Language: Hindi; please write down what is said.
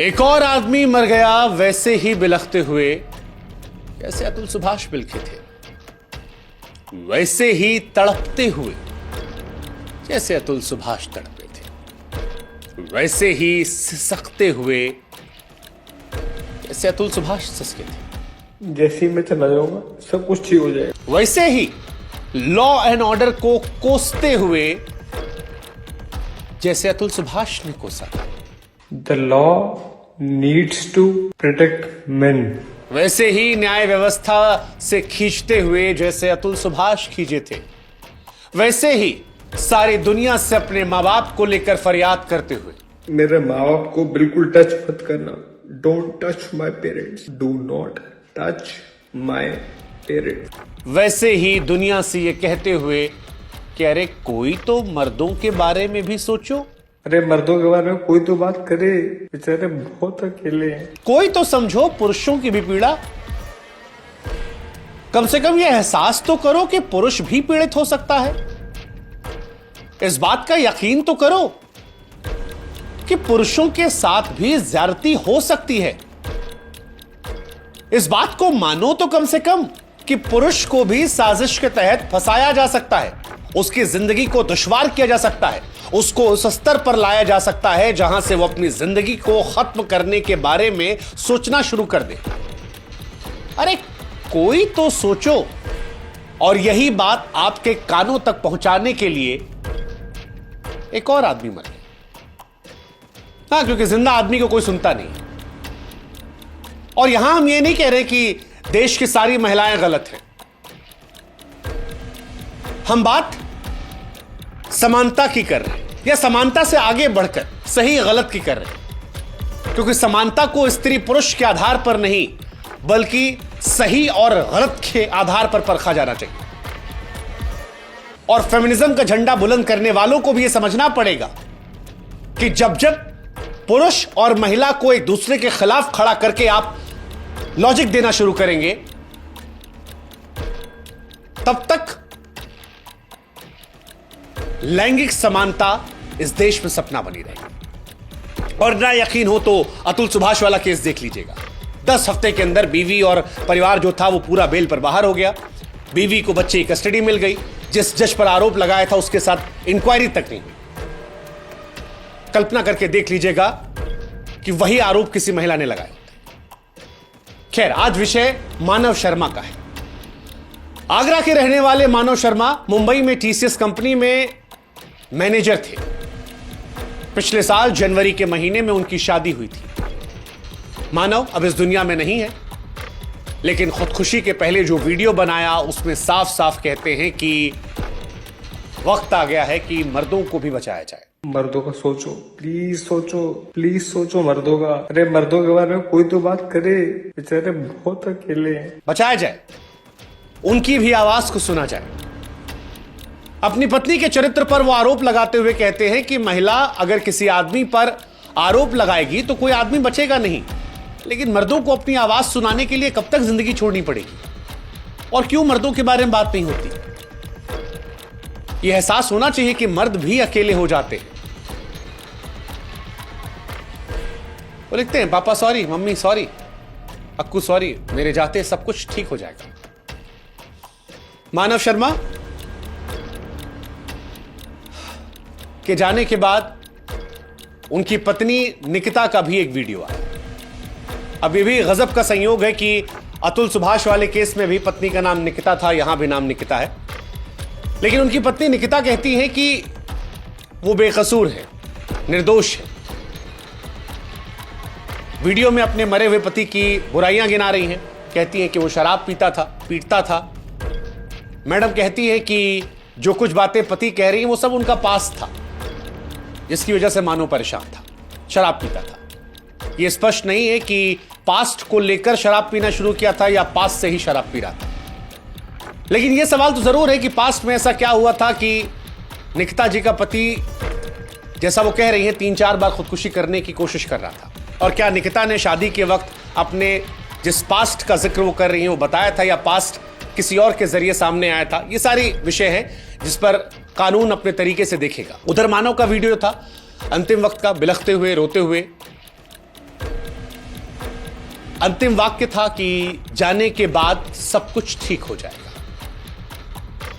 एक और आदमी मर गया वैसे ही बिलखते हुए जैसे अतुल सुभाष बिलखे थे, वैसे ही तड़पते हुए जैसे अतुल सुभाष तड़पे थे, वैसे ही सिसकते हुए जैसे अतुल सुभाष सिसके थे। जैसे ही मैं चला जाऊंगा सब कुछ ठीक हो जाएगा। वैसे ही लॉ एंड ऑर्डर को कोसते हुए जैसे अतुल सुभाष ने कोसा था। The law needs to protect men. वैसे ही न्याय व्यवस्था से खींचते हुए जैसे अतुल सुभाष खींचे थे, वैसे ही सारी दुनिया से अपने माँ बाप को लेकर फरियाद करते हुए मेरे माँ बाप को बिल्कुल टच मत करना। Don't touch my parents. Do not touch my parents. वैसे ही दुनिया से ये कहते हुए कि अरे कोई तो मर्दों के बारे में भी सोचो। अरे मर्दों के बारे में कोई तो बात करे, बेचारे बहुत अकेले हैं। कोई तो समझो पुरुषों की भी पीड़ा। कम से कम यह एहसास तो करो कि पुरुष भी पीड़ित हो सकता है। इस बात का यकीन तो करो कि पुरुषों के साथ भी ज्यादती हो सकती है। इस बात को मानो तो कम से कम कि पुरुष को भी साजिश के तहत फंसाया जा सकता है, उसकी जिंदगी को दुश्वार किया जा सकता है, उसको उस स्तर पर लाया जा सकता है जहां से वो अपनी जिंदगी को खत्म करने के बारे में सोचना शुरू कर दे। अरे कोई तो सोचो। और यही बात आपके कानों तक पहुंचाने के लिए एक और आदमी मर गया। हाँ, क्योंकि जिंदा आदमी को कोई सुनता नहीं। और यहां हम ये नहीं कह रहे कि देश की सारी महिलाएं गलत हैं। हम बात समानता की कर रहे हैं, या समानता से आगे बढ़कर सही गलत की कर रहे हैं। क्योंकि समानता को स्त्री पुरुष के आधार पर नहीं, बल्कि सही और गलत के आधार पर परखा जाना चाहिए। और फेमिनिज्म का झंडा बुलंद करने वालों को भी यह समझना पड़ेगा कि जब जब पुरुष और महिला को एक दूसरे के खिलाफ खड़ा करके आप लॉजिक देना शुरू करेंगे, तब तक लैंगिक समानता इस देश में सपना बनी रहेगी। और ना यकीन हो तो अतुल सुभाष वाला केस देख लीजिएगा। 10 हफ्ते के अंदर बीवी और परिवार जो था वो पूरा बेल पर बाहर हो गया। बीवी को बच्चे की कस्टडी मिल गई। जिस जज पर आरोप लगाया था उसके साथ इंक्वायरी तक नहीं हुई। कल्पना करके देख लीजिएगा कि वही आरोप किसी महिला ने लगाया। खैर, आज विषय मानव शर्मा का है। आगरा के रहने वाले मानव शर्मा मुंबई में टीसीएस कंपनी में मैनेजर थे। पिछले साल जनवरी के महीने में उनकी शादी हुई थी। मानव अब इस दुनिया में नहीं है, लेकिन खुदकुशी के पहले जो वीडियो बनाया उसमें साफ साफ कहते हैं कि वक्त आ गया है कि मर्दों को भी बचाया जाए। मर्दों का सोचो, प्लीज सोचो मर्दों का। अरे मर्दों के बारे में कोई तो बात करे, बेचारे बहुत अकेले हैं। बचाया जाए, उनकी भी आवाज को सुना जाए। अपनी पत्नी के चरित्र पर वो आरोप लगाते हुए कहते हैं कि महिला अगर किसी आदमी पर आरोप लगाएगी तो कोई आदमी बचेगा नहीं, लेकिन मर्दों को अपनी आवाज सुनाने के लिए कब तक जिंदगी छोड़नी पड़ेगी? और क्यों मर्दों के बारे में बात नहीं होती? यह एहसास होना चाहिए कि मर्द भी अकेले हो जाते हैं। वो लिखते हैं, पापा sorry, mummy sorry, Akku sorry, मेरे जाते सब कुछ ठीक हो जाएगा। मानव शर्मा के जाने के बाद उनकी पत्नी निकिता का भी एक वीडियो आया। अब ये भी गजब का संयोग है कि अतुल सुभाष वाले केस में भी पत्नी का नाम निकिता था, यहां भी नाम निकिता है। लेकिन उनकी पत्नी निकिता कहती है कि वो बेकसूर है, निर्दोष है। वीडियो में अपने मरे हुए पति की बुराइयां गिना रही हैं। कहती है कि वो शराब पीटता था। मैडम कहती है कि जो कुछ बातें पति कह रही हैं वो सब उनका पास्ट था, जिसकी वजह से मानो परेशान था, शराब पीता था। यह स्पष्ट नहीं है कि पास्ट को लेकर शराब पीना शुरू किया था या पास्ट से ही शराब पी रहा था। लेकिन यह सवाल तो जरूर है कि पास्ट में ऐसा क्या हुआ था कि निकिता जी का पति, जैसा वो कह रही है, 3-4 बार खुदकुशी करने की कोशिश कर रहा था। और क्या निकिता ने शादी के वक्त अपने जिस पास्ट का जिक्र वो कर रही है वो बताया था, या पास्ट किसी और के जरिए सामने आया था? ये सारी विषय है जिस पर कानून अपने तरीके से देखेगा। उधर मानव का वीडियो था अंतिम वक्त का, बिलखते हुए, रोते हुए। अंतिम वाक्य था कि जाने के बाद सब कुछ ठीक हो जाएगा।